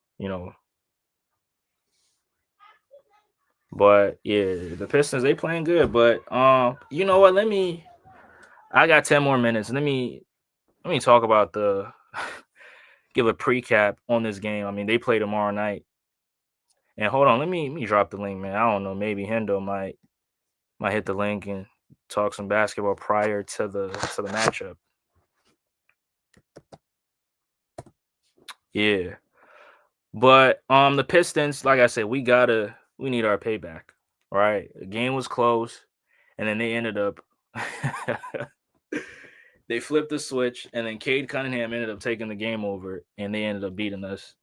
A: But yeah, the Pistons they playing good. But you know what? I got 10 more minutes. Let me talk about give a precap on this game. I mean, they play tomorrow night. And hold on, let me drop the link, man. I don't know. Maybe Hendo might hit the link and talk some basketball prior to the matchup. Yeah. But the Pistons, like I said, we need our payback. Right? The game was close, and then they ended up they flipped the switch, and then Cade Cunningham ended up taking the game over, and they ended up beating us.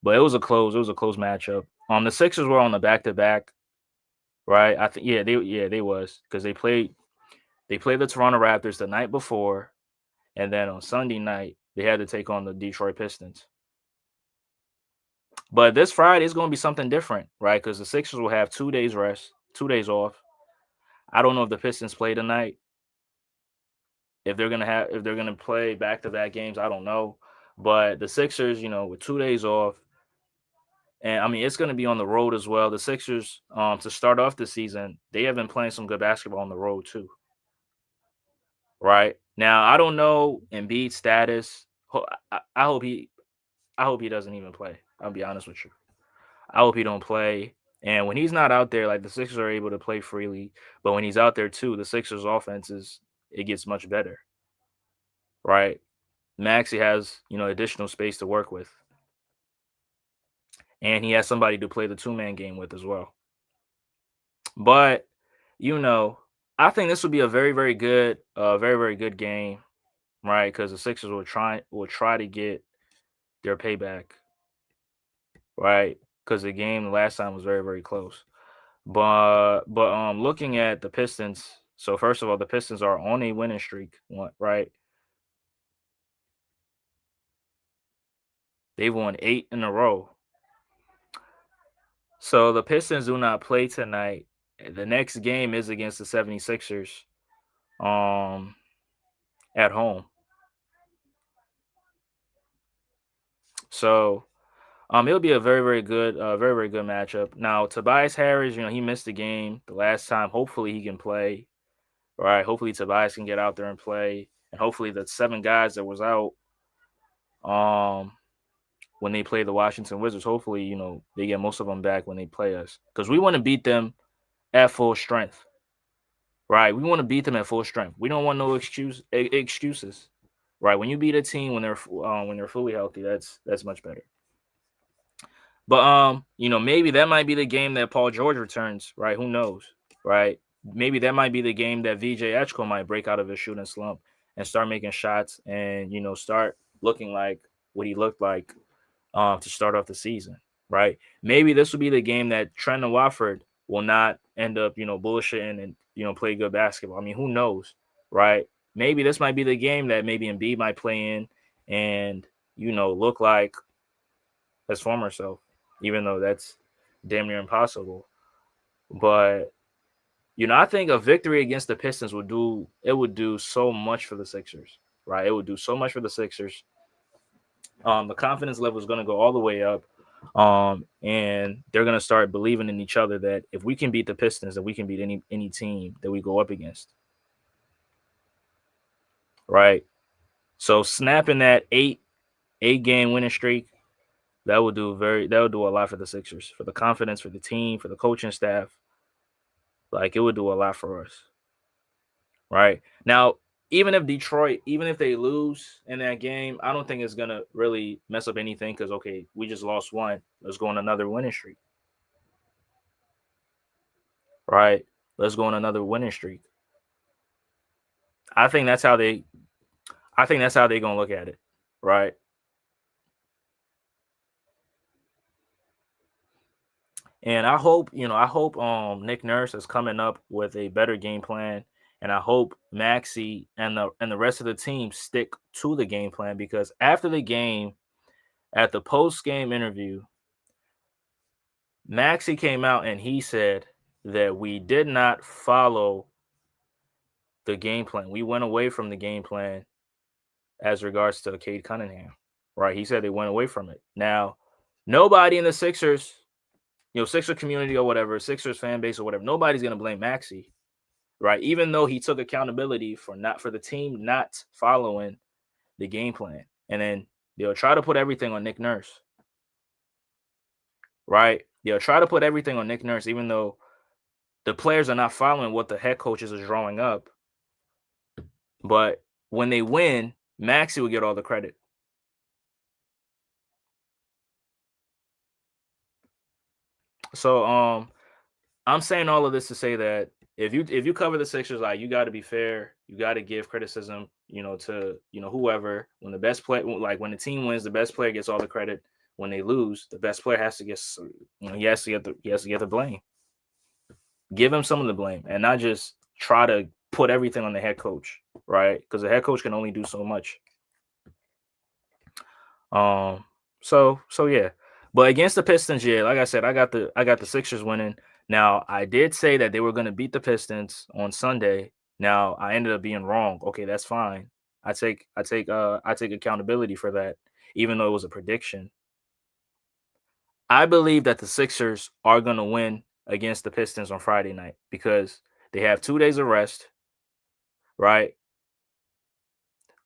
A: But it was a close matchup. The Sixers were on the back-to-back, right? I think they was because they played the Toronto Raptors the night before, and then on Sunday night they had to take on the Detroit Pistons. But this Friday is going to be something different, right? Because the Sixers will have 2 days rest, 2 days off. I don't know if the Pistons play tonight. If they're gonna play back-to-back games, I don't know. But the Sixers, with 2 days off, and I mean it's gonna be on the road as well. The Sixers, to start off the season, they have been playing some good basketball on the road too. Right? Now I don't know Embiid's status. I hope he doesn't even play. I'll be honest with you. I hope he don't play. And when he's not out there, like the Sixers are able to play freely. But when he's out there too, the Sixers offense it gets much better. Right? Maxey has, additional space to work with. And he has somebody to play the two-man game with as well. But, I think this would be a very, very good, very, very good game, right? Because the Sixers will try to get their payback, right? Because the game last time was very, very close. But looking at the Pistons, so first of all, the Pistons are on a winning streak, right? They've won 8 in a row. So the Pistons do not play tonight. The next game is against the 76ers at home. So It'll be a very very good matchup. Now, Tobias Harris, he missed the game the last time. Hopefully, he can play. All right. Hopefully, Tobias can get out there and play, and hopefully, the 7 guys that was out, um, when they play the Washington Wizards, hopefully, they get most of them back when they play us, because we want to beat them at full strength. Right. We want to beat them at full strength. We don't want no excuses. Right. When you beat a team when they're fully healthy, that's much better. But maybe that might be the game that Paul George returns, right? Who knows, right? Maybe that might be the game that VJ Edgecombe might break out of his shooting slump and start making shots and start looking like what he looked like to start off the season, right? Maybe this will be the game that Trent and Watford will not end up bullshitting and play good basketball. I mean, who knows, right? Maybe this might be the game that maybe Embiid might play in and look like his former self, even though that's damn near impossible. But I think a victory against the Pistons would do so much for the Sixers, right? It would do so much for the Sixers. The confidence level is going to go all the way up, and they're going to start believing in each other that if we can beat the Pistons, that we can beat any team that we go up against, right? So snapping that eight game winning streak, that would do a lot for the Sixers, for the confidence, for the team, for the coaching staff. Like, it would do a lot for us. Right. Now, even if they lose in that game, I don't think it's gonna really mess up anything because okay, we just lost one. Let's go on another winning streak. Right. Let's go on another winning streak. I think that's how they gonna look at it. Right. And I hope Nick Nurse is coming up with a better game plan. And I hope Maxey and the rest of the team stick to the game plan, because after the game, at the post game interview, Maxey came out and he said that we did not follow the game plan. We went away from the game plan as regards to Cade Cunningham. Right. He said they went away from it. Now, nobody in the Sixers, Sixer community or whatever, Sixers fan base or whatever, nobody's gonna blame Maxey. Right. Even though he took accountability for the team not following the game plan. And then they'll try to put everything on Nick Nurse. Right. They'll try to put everything on Nick Nurse, even though the players are not following what the head coaches are drawing up. But when they win, Maxey will get all the credit. So I'm saying all of this to say that if you cover the Sixers, like, you got to be fair. You got to give criticism, to whoever. When the best play, like when the team wins, the best player gets all the credit. When they lose, the best player has to get, he has to get the blame. Give him some of the blame, and not just try to put everything on the head coach, right? Because the head coach can only do so much. So yeah. But against the Pistons, yeah, like I said, I got the Sixers winning. Now, I did say that they were going to beat the Pistons on Sunday. Now, I ended up being wrong. Okay, that's fine. I take accountability for that, even though it was a prediction. I believe that the Sixers are going to win against the Pistons on Friday night because they have 2 days of rest, right?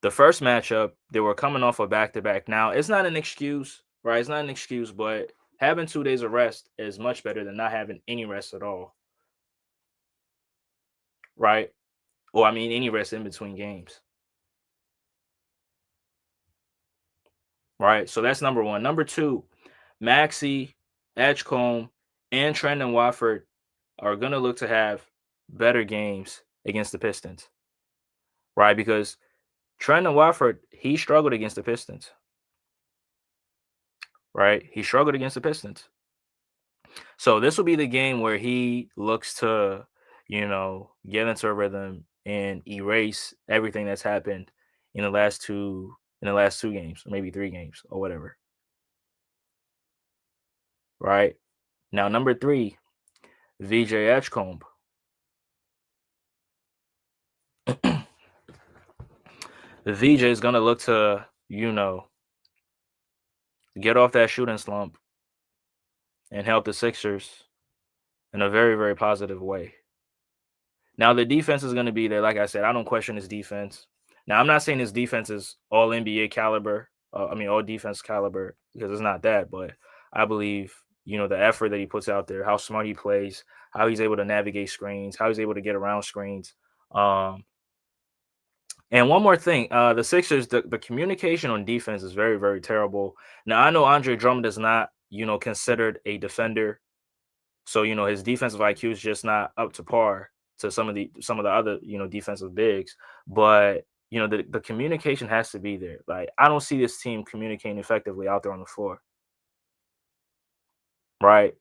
A: The first matchup, they were coming off a back-to-back. Now, it's not an excuse, right? It's not an excuse, but having 2 days of rest is much better than not having any rest at all, right? Or, I mean, any rest in between games, right? So that's number one. Number two, Maxey, Edgecombe, and Trendon Watford are going to look to have better games against the Pistons, right? Because Trendon Watford, he struggled against the Pistons, right? He struggled against the Pistons. So this will be the game where he looks to, get into a rhythm and erase everything that's happened in the last two games, or maybe 3 games or whatever. Right? Now, number 3, VJ Edgecombe. VJ is gonna look to, get off that shooting slump, and help the Sixers in a very, very positive way. Now the defense is going to be there. Like I said, I don't question his defense. Now I'm not saying his defense is all NBA caliber. I mean all defense caliber because it's not that. But I believe the effort that he puts out there, how smart he plays, how he's able to navigate screens, how he's able to get around screens. Um, and one more thing, the Sixers, the communication on defense is very, very terrible. Now I know Andre Drummond is not considered a defender, so his defensive IQ is just not up to par to some of the other defensive bigs. But the communication has to be there. Like I don't see this team communicating effectively out there on the floor, right?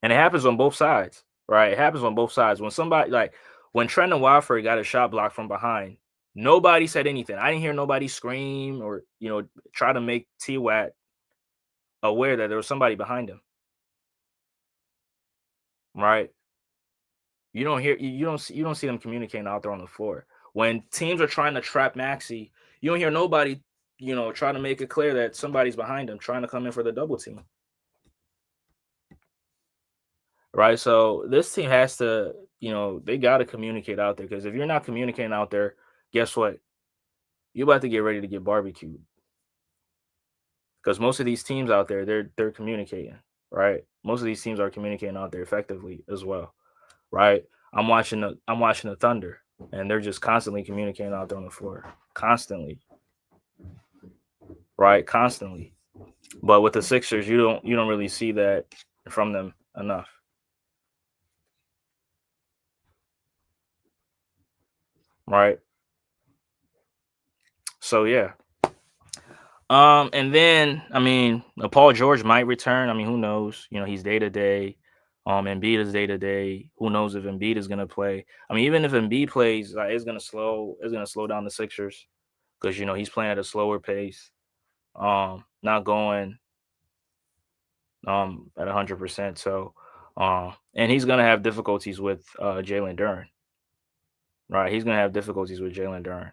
A: And it happens on both sides, right? It happens on both sides. When Trendon Watford got a shot blocked from behind, nobody said anything. I didn't hear nobody scream or try to make T Watt aware that there was somebody behind him, right? You don't see them communicating out there on the floor. When teams are trying to trap Maxey, you don't hear nobody, trying to make it clear that somebody's behind him trying to come in for the double team. Right. So this team has to, they gotta communicate out there because if you're not communicating out there, guess what? You're about to get ready to get barbecued. Because most of these teams out there, they're communicating, right? Most of these teams are communicating out there effectively as well. Right? I'm watching the Thunder, and they're just constantly communicating out there on the floor, constantly, right? Constantly. But with the Sixers, you don't really see that from them enough, right? So yeah. And then I mean, Paul George might return. I mean, who knows? He's day to day. Embiid is day to day. Who knows if Embiid is gonna play? I mean, even if Embiid plays, it's gonna slow down the Sixers because he's playing at a slower pace. Not going at 100%. So, and he's gonna have difficulties with Jalen Duren, right? He's gonna have difficulties with Jalen Duren,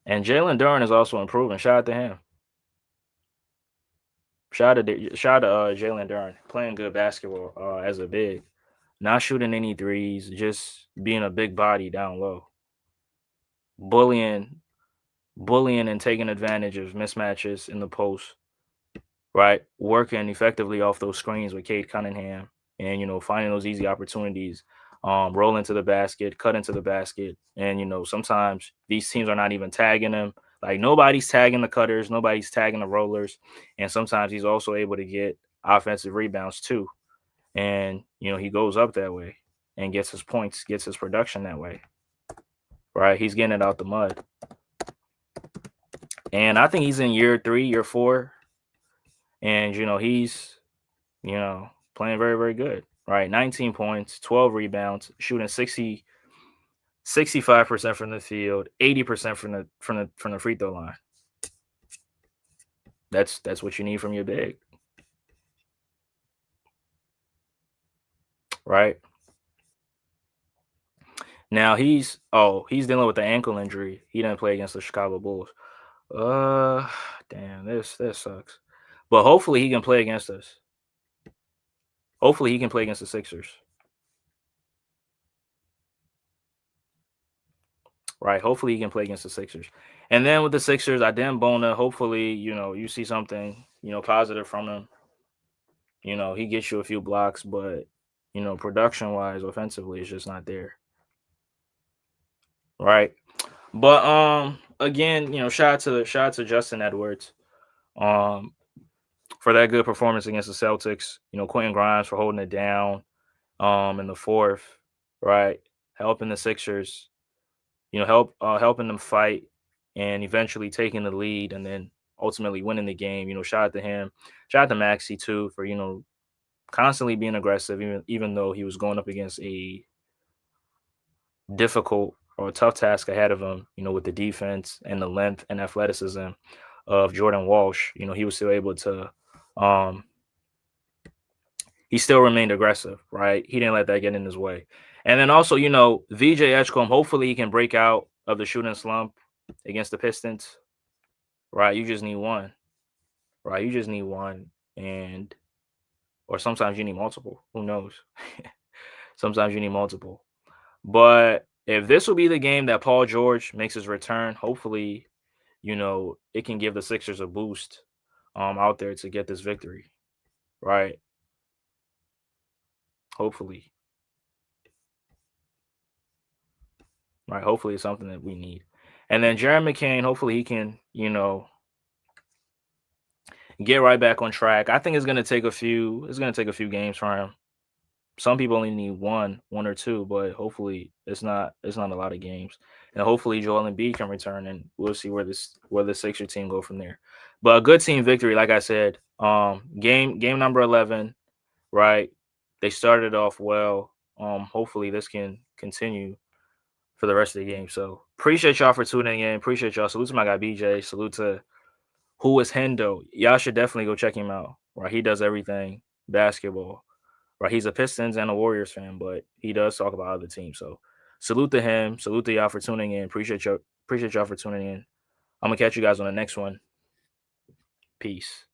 A: and Jalen Duren is also improving. Shout out to him. Shout out to Jalen Duren playing good basketball as a big, not shooting any threes, just being a big body down low, bullying, bullying, and taking advantage of mismatches in the post, right? Working effectively off those screens with Kate Cunningham and, finding those easy opportunities, roll into the basket, cut into the basket. And, sometimes these teams are not even tagging them. Like nobody's tagging the cutters, nobody's tagging the rollers. And sometimes he's also able to get offensive rebounds too. And, he goes up that way and gets his points, gets his production that way. Right. He's getting it out the mud. And I think he's in year 3, year 4. And, he's playing very, very good. Right, 19 points, 12 rebounds, shooting 65% from the field, 80% from the free throw line. That's what you need from your big, right? Now he's dealing with the ankle injury. He didn't play against the Chicago Bulls. Uh, damn, this sucks. But hopefully he can play against us. Hopefully he can play against the Sixers. Right. Hopefully he can play against the Sixers. And then with the Sixers, I didn't Bona. Hopefully, you see something, positive from him. He gets you a few blocks, but production wise, offensively, it's just not there. Right. But again, shout out to Justin Edwards. Um for that good performance against the Celtics. Quentin Grimes for holding it down in the fourth, right? Helping the Sixers, helping them fight and eventually taking the lead and then ultimately winning the game. Shout out to him. Shout out to Maxey too for, constantly being aggressive, even though he was going up against a difficult or a tough task ahead of him, with the defense and the length and athleticism of Jordan Walsh. He was still able to um he still remained aggressive, right? He didn't let that get in his way. And then also, VJ Edgecombe, hopefully he can break out of the shooting slump. against the Pistons, right? You just need one, right? You just need one, and or sometimes you need multiple. Who knows? Sometimes you need multiple. But if this will be the game that Paul George makes his return, hopefully, it can give the Sixers a boost out there to get this victory, right? Hopefully, right? Hopefully, it's something that we need. And then Jared McCain, hopefully, he can, get right back on track. I think it's gonna take a few. It's gonna take a few games for him. Some people only need one or two, but hopefully it's not. It's not a lot of games. And hopefully Joel Embiid can return, and we'll see where the Sixer team go from there. But a good team victory, like I said. Game number 11, right? They started off well. Hopefully this can continue for the rest of the game. So appreciate y'all for tuning in. Appreciate y'all. Salute to my guy BJ. Salute to who is Hendo. Y'all should definitely go check him out. Right, he does everything basketball. Right, he's a Pistons and a Warriors fan, but he does talk about other teams. So salute to him. Salute to y'all for tuning in. Appreciate y'all. Appreciate y'all for tuning in. I'm gonna catch you guys on the next one. Peace.